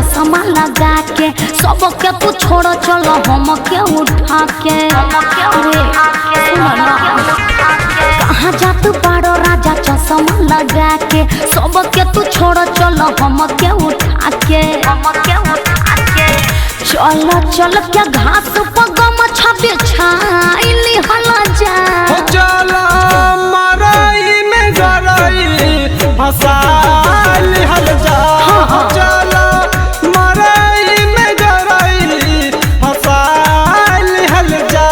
चश्मा लगा के सबके तू छोड़ चलो हम के उठा के कहाँ जात बाड़ो राजा चश्मा लगा के सबके तू छोड़ चलो हम के उठा के चल चल के घास पर गमछा बिछाइली हला जा चल मरई में गरई फसाइली हल जा चल मरई में गरई फसाइली हल जा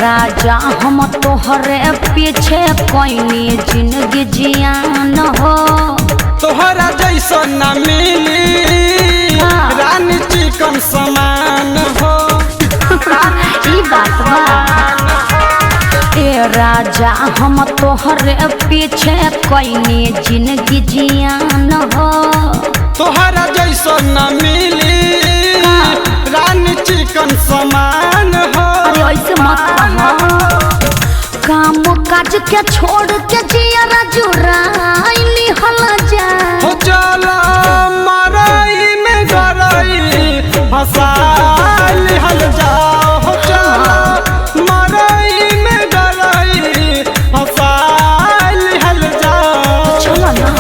राजा हम तोहरे पीछे कोई जिंदगी जियान हो तोहरा जैसा न मिली रानी चिकन समान हो ई बात बा ए राजा हम तोहरे पीछे कोई जिंदगी जियान हो तोहरा जैसा न मिली रानी चिकन समान हो ऐसे मत काम काज के छोड़ के जिया जुराइली हला जा चल मरई में गरई फसाइली हल जा चल मरई में गरई फसाइली हल जा चलो ना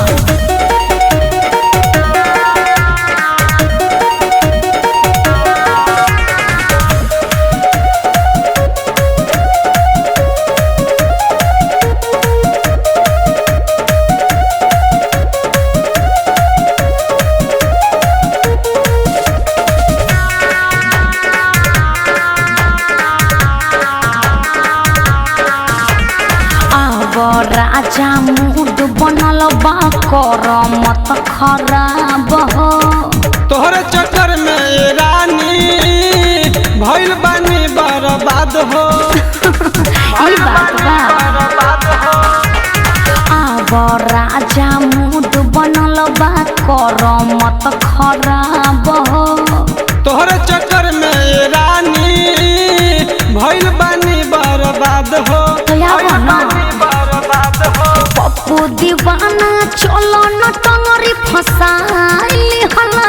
राजा मूड बनल बा कर मत खराब हो तोहरे चक्कर में रानी भइल बानी बर्बाद हो ई बात बा आब राजा मूड बनल बा कर मत खराब हो तोहरे चक्कर में रानी भइल बानी बर्बाद हो पप्पू दीवाना चलो न टंगरी फसाइली हला